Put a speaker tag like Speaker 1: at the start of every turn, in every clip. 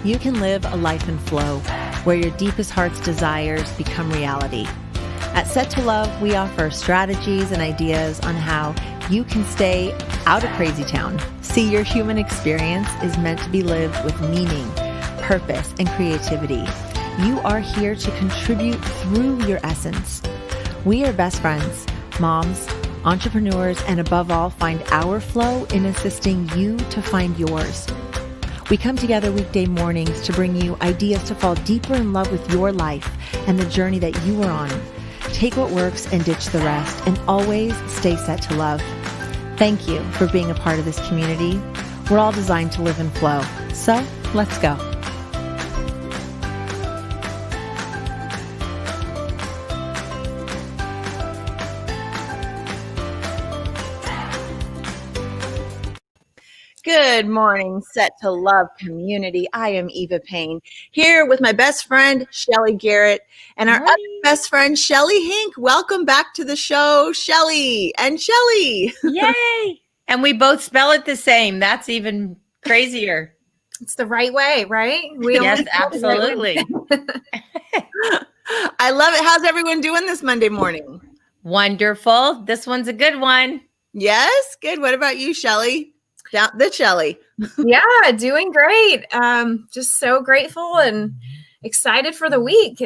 Speaker 1: you can live a life in flow where your deepest heart's desires become reality. At Set to Love, we offer strategies and ideas on how you can stay out of crazy town. See, your human experience is meant to be lived with meaning, purpose, and creativity. You are here to contribute through your essence. We are best friends, moms, entrepreneurs, and above all, find our flow in assisting you to find yours. We come together weekday mornings to bring you ideas to fall deeper in love with your life and the journey that you are on. Take what works and ditch the rest, and always stay set to love. Thank you for being a part of this community. We're all designed to live in flow. So let's go. Good morning, Set to Love community. I am Eva Payne, here with my best friend, Shelley Garrett, and our other best friend, Shelley Henk. Welcome back to the show, Shelley and Shelley.
Speaker 2: Yay! And we both spell it the same. That's even crazier.
Speaker 3: It's the right way, right?
Speaker 2: Yes, absolutely.
Speaker 1: I love it. How's everyone doing this Monday morning?
Speaker 2: Wonderful. This one's a good one.
Speaker 1: Yes? Good. What about you, Shelley? The Shelley.
Speaker 3: Yeah, doing great. Just so grateful and excited for the week.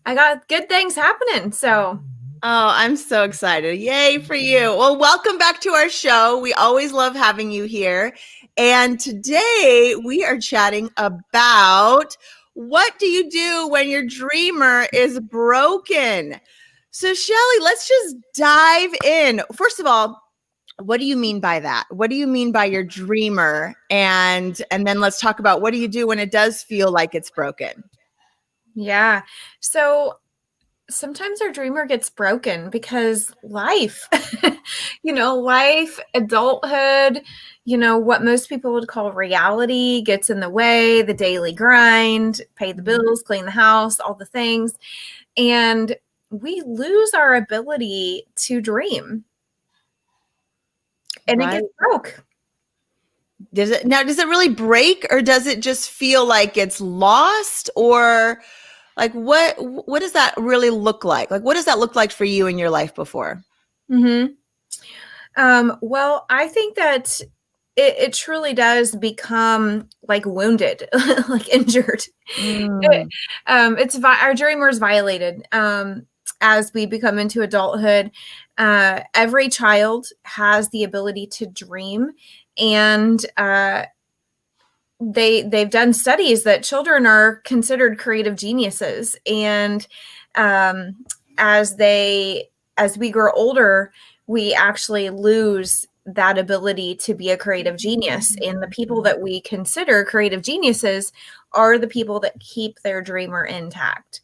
Speaker 3: I got good things happening. So
Speaker 1: I'm so excited. Yay for you. Well, welcome back to our show. We always love having you here. And today we are chatting about what do you do when your dreamer is broken? So Shelley, let's just dive in. First of all, what do you mean by that? What do you mean by your dreamer? And then let's talk about what do you do when it does feel like it's broken?
Speaker 3: Yeah. So sometimes our dreamer gets broken because life, life, adulthood, what most people would call reality gets in the way, the daily grind, pay the bills, clean the house, all the things. And we lose our ability to dream. And It gets broke.
Speaker 1: Does it really break, or does it just feel like it's lost, or like what does that really look like? Like, what does that look like for you in your life before?
Speaker 3: Mm-hmm. Well, I think that it truly does become like wounded, like injured. Our dreamer is violated. As we become into adulthood, every child has the ability to dream, and they've done studies that children are considered creative geniuses. And as we grow older, we actually lose that ability to be a creative genius. And the people that we consider creative geniuses are the people that keep their dreamer intact.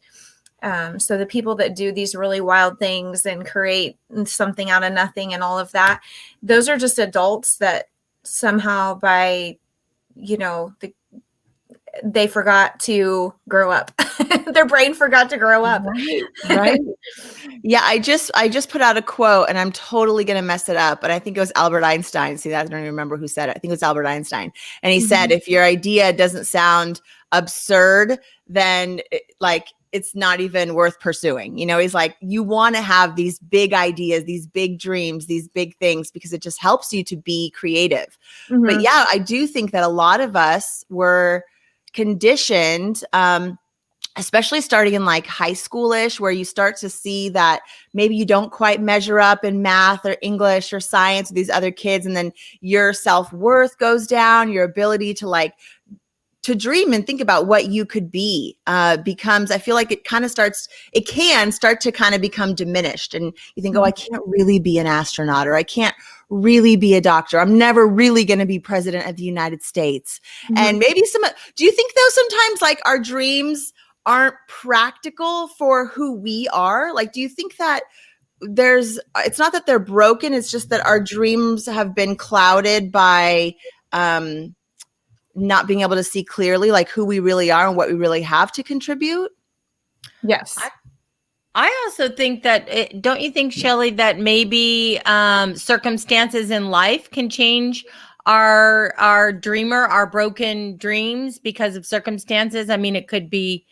Speaker 3: So the people that do these really wild things and create something out of nothing and all of that, those are just adults that somehow they forgot to grow up. Their brain forgot to grow up.
Speaker 1: Right. Yeah. I just put out a quote, and I'm totally going to mess it up, but I think it was Albert Einstein. See, I don't even remember who said it. I think it was Albert Einstein. And he said, if your idea doesn't sound absurd, then it's not even worth pursuing. He's like, you want to have these big ideas, these big dreams, these big things, because it just helps you to be creative. Mm-hmm. But yeah, I do think that a lot of us were conditioned, especially starting in like high schoolish, where you start to see that maybe you don't quite measure up in math or English or science with these other kids. And then your self-worth goes down, your ability to dream and think about what you could be becomes, I feel like it can start to kind of become diminished. And you think, I can't really be an astronaut, or I can't really be a doctor. I'm never really going to be president of the United States. Mm-hmm. And maybe do you think though, sometimes like our dreams aren't practical for who we are? Like, do you think that it's not that they're broken, it's just that our dreams have been clouded by, not being able to see clearly like who we really are and what we really have to contribute?
Speaker 3: Yes.
Speaker 2: I also think that, don't you think, Shelley, that maybe circumstances in life can change our dreamer, our broken dreams because of circumstances. I mean, it could be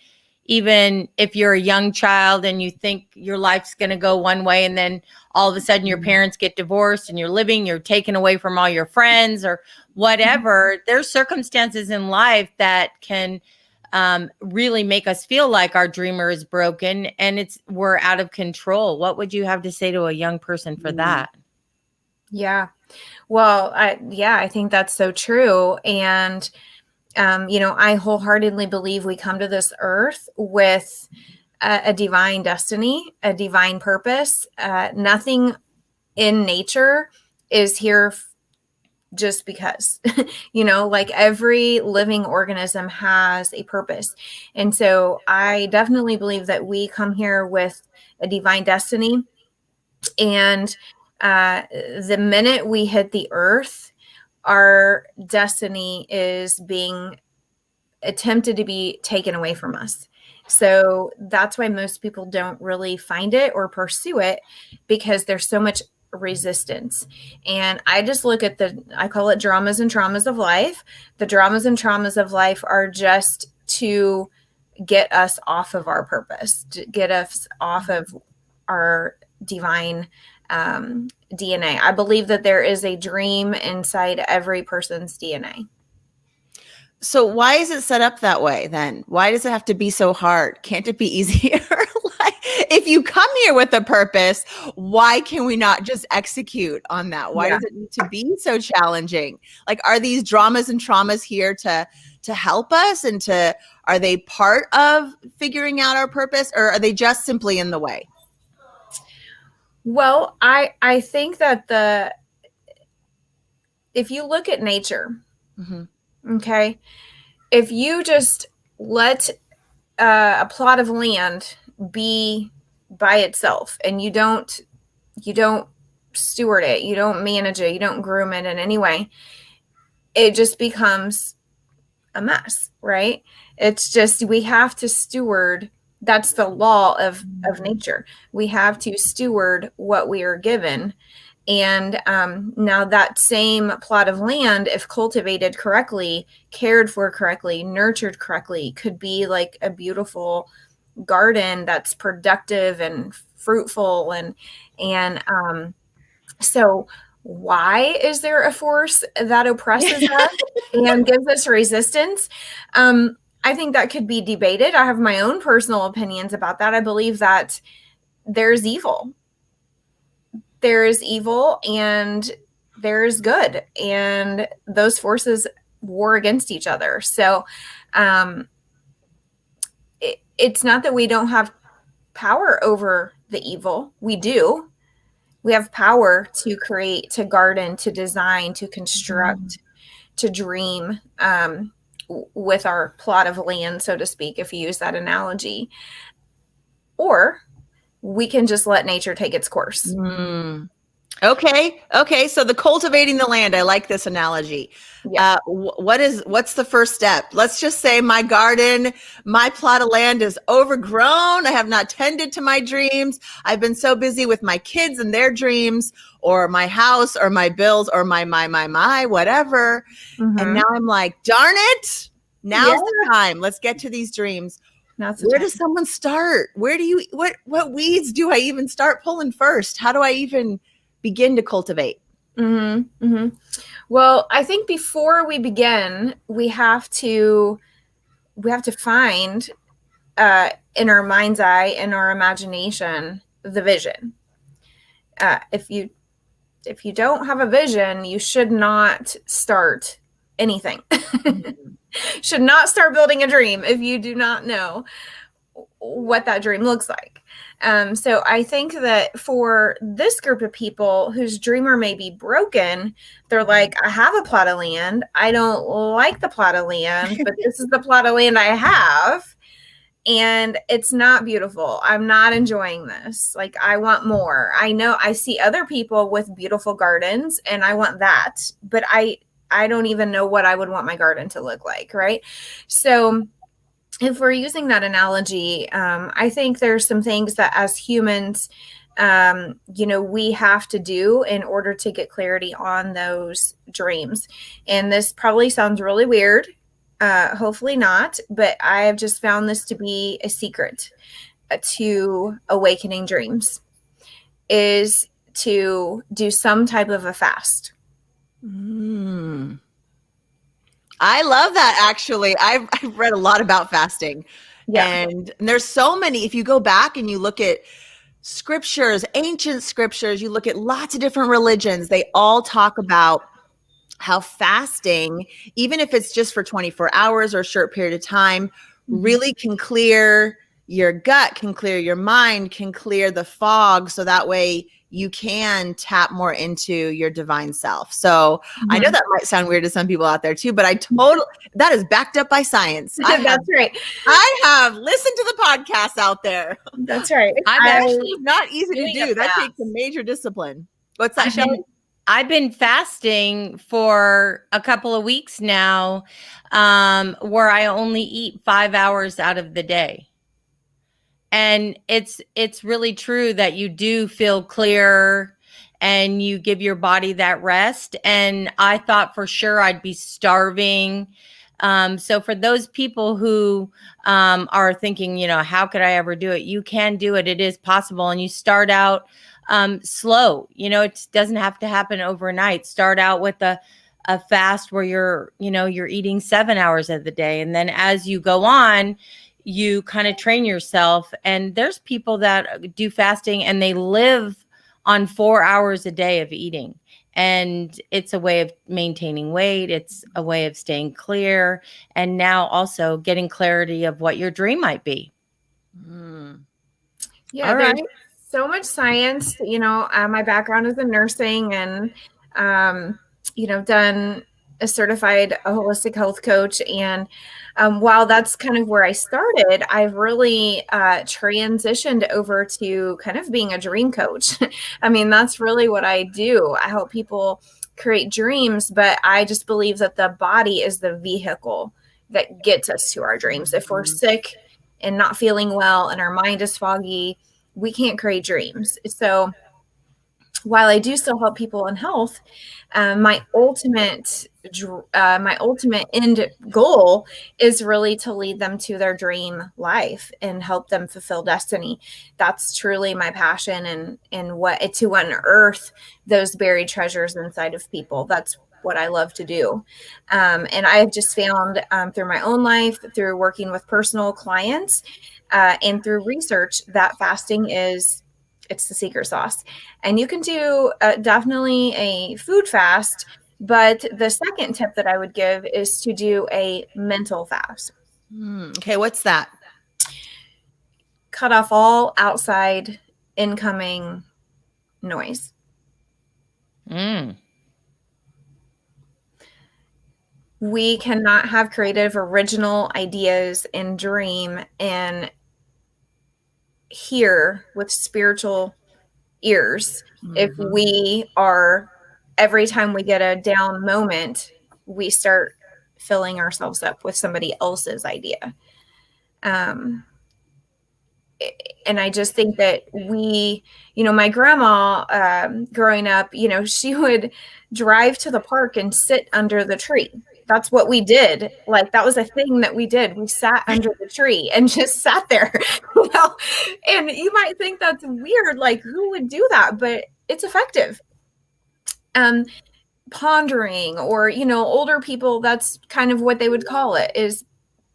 Speaker 2: even if you're a young child and you think your life's going to go one way, and then all of a sudden your parents get divorced and you're taken away from all your friends or whatever. There's circumstances in life that can really make us feel like our dreamer is broken and we're out of control. What would you have to say to a young person for that?
Speaker 3: Yeah. Well, I think that's so true. And, I wholeheartedly believe we come to this earth with a divine destiny, a divine purpose. Nothing in nature is here just because, like every living organism has a purpose. And so I definitely believe that we come here with a divine destiny. And the minute we hit the earth, our destiny is being attempted to be taken away from us. So that's why most people don't really find it or pursue it, because there's so much resistance. And I just look at I call it dramas and traumas of life. The dramas and traumas of life are just to get us off of our purpose, to get us off of our divine DNA. I believe that there is a dream inside every person's DNA.
Speaker 1: So why is it set up that way then? Why does it have to be so hard? Can't it be easier? Like, if you come here with a purpose, why can we not just execute on that? Why does it need to be so challenging? Like, are these dramas and traumas here to help us, and are they part of figuring out our purpose, or are they just simply in the way?
Speaker 3: Well, I think that if you look at nature, okay, if you just let a plot of land be by itself and you don't steward it, you don't manage it, you don't groom it in any way, it just becomes a mess, right? It's just, we have to steward. That's the law of nature. We have to steward what we are given. And now that same plot of land, if cultivated correctly, cared for correctly, nurtured correctly, could be like a beautiful garden that's productive and fruitful. And so why is there a force that oppresses us and gives us resistance? I think that could be debated. I have my own personal opinions about that. I believe that there's evil. There is evil and there is good, and those forces war against each other. So it's not that we don't have power over the evil. We do. We have power to create, to garden, to design, to construct, to dream with our plot of land, so to speak, if you use that analogy. Or we can just let nature take its course.
Speaker 1: Okay. So the cultivating the land, I like this analogy. Yeah. What's the first step? Let's just say my garden, my plot of land is overgrown. I have not tended to my dreams. I've been so busy with my kids and their dreams, or my house, or my bills, or my whatever. And now I'm like, darn it. Now's the time. Let's get to these dreams. Where does someone start? What weeds do I even start pulling first? How do I even begin to cultivate?
Speaker 3: Well, I think before we begin, we have to find in our mind's eye, in our imagination, the vision. If you don't have a vision, you should not start anything. Should not start building a dream if you do not know what that dream looks like. So I think that for this group of people whose dreamer may be broken, they're like, I have a plot of land. I don't like the plot of land, but this is the plot of land I have. And it's not beautiful. I'm not enjoying this. Like, I want more. I know I see other people with beautiful gardens and I want that, but I don't even know what I would want my garden to look like. Right. So if we're using that analogy, I think there's some things that as humans, we have to do in order to get clarity on those dreams. And this probably sounds really weird. Hopefully not, but I have just found this to be a secret to awakening dreams is to do some type of a fast.
Speaker 1: I love that. Actually, I've read a lot about fasting, and there's so many. If you go back and you look at scriptures, ancient scriptures, you look at lots of different religions, they all talk about how fasting, even if it's just for 24 hours or a short period of time, really can clear your gut, can clear your mind, can clear the fog. So that way you can tap more into your divine self. So I know that might sound weird to some people out there too, but that is backed up by science.
Speaker 3: That's right.
Speaker 1: I have listened to the podcasts out there.
Speaker 3: That's right.
Speaker 1: I'm actually not easy to do. That takes a major discipline. What's that, Shelley?
Speaker 2: I've been fasting for a couple of weeks now, where I only eat 5 hours out of the day. And it's really true that you do feel clearer and you give your body that rest. And I thought for sure I'd be starving. So for those people who are thinking, how could I ever do it? You can do it. It is possible. And you start out slow. It doesn't have to happen overnight. Start out with a fast where you're eating 7 hours of the day. And then as you go on, you kind of train yourself. And there's people that do fasting and they live on 4 hours a day of eating. And it's a way of maintaining weight. It's a way of staying clear. And now also getting clarity of what your dream might be.
Speaker 3: Yeah, there's so much science. My background is in nursing and, done a certified holistic health coach. And while that's kind of where I started, I've really transitioned over to kind of being a dream coach. I mean, that's really what I do. I help people create dreams, but I just believe that the body is the vehicle that gets us to our dreams. If we're sick and not feeling well and our mind is foggy, we can't create dreams. So while I do still help people in health, my ultimate end goal is really to lead them to their dream life and help them fulfill destiny. That's truly my passion and what to unearth those buried treasures inside of people. That's what I love to do. And I have just found through my own life, through working with personal clients, and through research that fasting it's the secret sauce. And you can do definitely a food fast, but the second tip that I would give is to do a mental fast.
Speaker 1: Okay, what's that?
Speaker 3: Cut off all outside incoming noise. We cannot have creative, original ideas and dream and hear with spiritual ears if we are, every time we get a down moment, we start filling ourselves up with somebody else's idea. And I just think that my grandma, growing up, she would drive to the park and sit under the tree. That's what we did. Like, that was a thing that we did. We sat under the tree and just sat there, and you might think that's weird. Like, who would do that? But it's effective. Pondering, or, older people, that's kind of what they would call it, is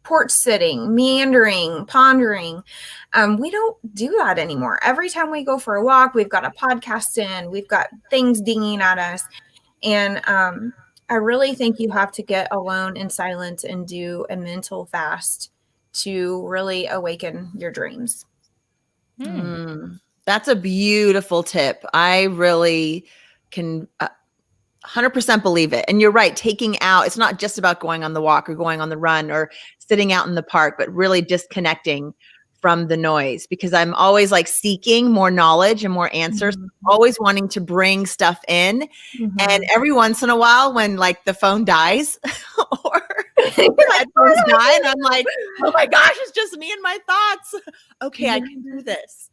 Speaker 3: porch sitting, meandering, pondering. We don't do that anymore. Every time we go for a walk, we've got a podcast in, we've got things dinging at us. And, I really think you have to get alone in silence and do a mental fast to really awaken your dreams.
Speaker 1: That's a beautiful tip. I really can 100% believe it. And you're right, taking out, it's not just about going on the walk or going on the run or sitting out in the park, but really disconnecting from the noise, because I'm always like seeking more knowledge and more answers, always wanting to bring stuff in. And every once in a while, when like the phone dies or the headphones die, and I'm like, oh my gosh, it's just me and my thoughts. Okay, I can do this.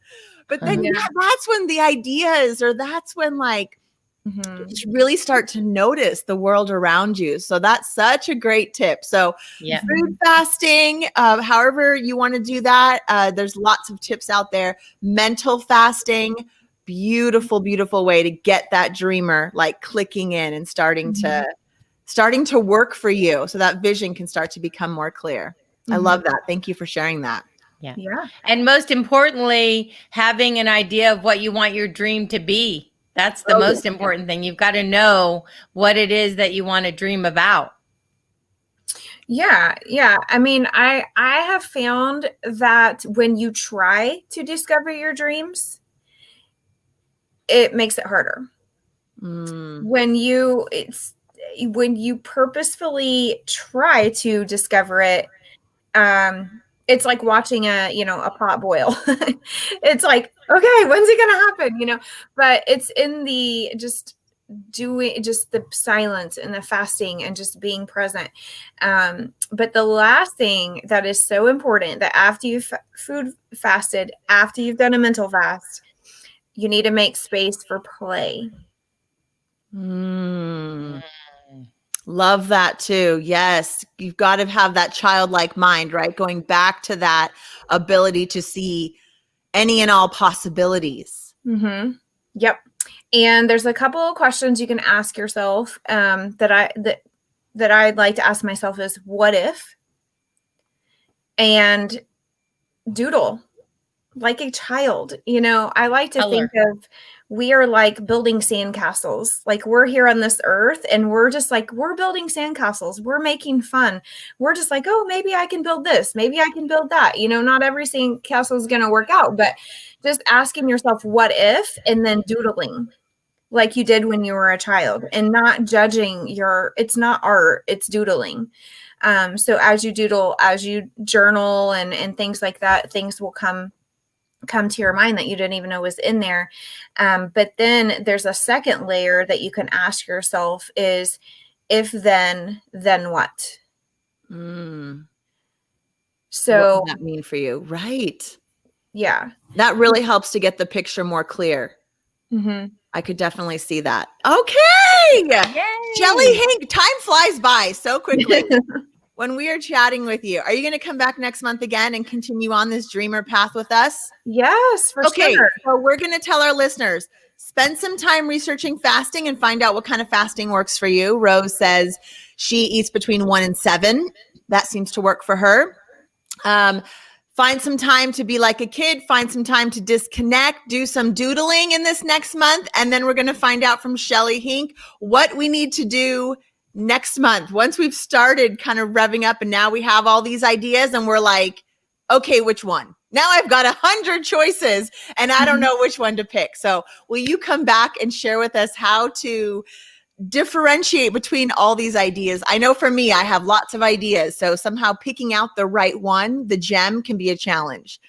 Speaker 1: But then that's when the ideas, or that's when like you really start to notice the world around you. So that's such a great tip. So food fasting, however you want to do that, there's lots of tips out there. Mental fasting, beautiful, beautiful way to get that dreamer like clicking in and starting to work for you, so that vision can start to become more clear. I love that. Thank you for sharing that.
Speaker 2: Yeah. And most importantly, having an idea of what you want your dream to be. That's the most important thing. You've got to know what it is that you want to dream about.
Speaker 3: Yeah. I mean, I have found that when you try to discover your dreams, it makes it harder. When you purposefully try to discover it, it's like watching a pot boil. It's like, okay, when's it gonna happen? But it's in the the silence and the fasting and just being present. But the last thing that is so important, that after you've food fasted, after you've done a mental fast, you need to make space for play.
Speaker 1: Love that too. Yes. You've got to have that childlike mind, right? Going back to that ability to see any and all possibilities.
Speaker 3: Yep. And there's a couple of questions you can ask yourself that I'd like to ask myself is, what if? And doodle like a child. I like to think of, we are like building sandcastles. Like, we're here on this earth and we're just like, we're building sandcastles. We're making fun. We're just like, oh, maybe I can build this. Maybe I can build that. Not every sandcastle is going to work out, but just asking yourself, what if, and then doodling like you did when you were a child, and not judging it's not art, it's doodling. So as you doodle, as you journal and things like that, things will come to your mind that you didn't even know was in there. But then there's a second layer that you can ask yourself is, if then what? So
Speaker 1: what does that mean for you? Right.
Speaker 3: Yeah.
Speaker 1: That really helps to get the picture more clear. I could definitely see that. Okay. Yay! Shelley Henk, time flies by so quickly. When we are chatting with you, are you going to come back next month again and continue on this dreamer path with us?
Speaker 3: Yes, for sure.
Speaker 1: So we're going to tell our listeners, spend some time researching fasting and find out what kind of fasting works for you. Rose says she eats between 1 and 7. That seems to work for her. Find some time to be like a kid. Find some time to disconnect. Do some doodling in this next month. And then we're going to find out from Shelley Henk what we need to do next month. Once we've started kind of revving up and now we have all these ideas and we're like, okay, which one? Now I've got 100 choices and I don't know which one to pick. So will you come back and share with us how to differentiate between all these ideas? I know for me, I have lots of ideas. So somehow picking out the right one, the gem, can be a challenge.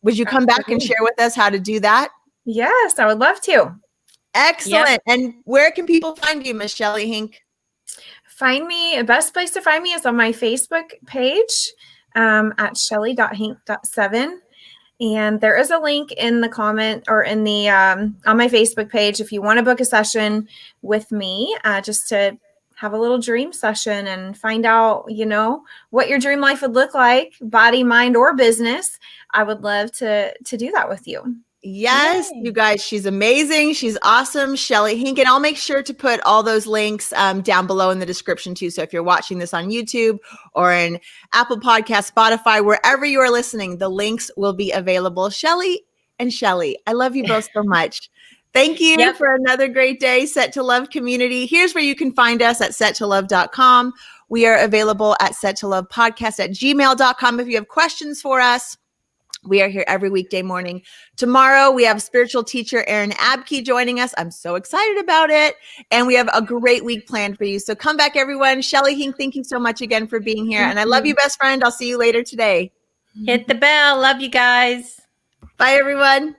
Speaker 1: Would you come back and share with us how to do that?
Speaker 3: Yes, I would love to.
Speaker 1: Excellent. Yep. And where can people find you, Miss Shelley Henk?
Speaker 3: Find me, the best place to find me is on my Facebook page at shelley.henk.7. And there is a link in the comment or in the on my Facebook page if you want to book a session with me, just to have a little dream session and find out, what your dream life would look like, body, mind, or business. I would love to do that with you.
Speaker 1: Yes, you guys, she's amazing. She's awesome. Shelley Henk. And I'll make sure to put all those links down below in the description too. So if you're watching this on YouTube or in Apple Podcasts, Spotify, wherever you are listening, the links will be available. Shelley and Shelley, I love you both so much. Thank you for another great day, Set to Love community. Here's where you can find us at settolove.com. We are available at settolovepodcast@gmail.com if you have questions for us. We are here every weekday morning. Tomorrow, we have spiritual teacher Erin Abke joining us. I'm so excited about it. And we have a great week planned for you. So come back, everyone. Shelley Henk, thank you so much again for being here. And I love you, best friend. I'll see you later today.
Speaker 2: Hit the bell. Love you guys.
Speaker 1: Bye, everyone.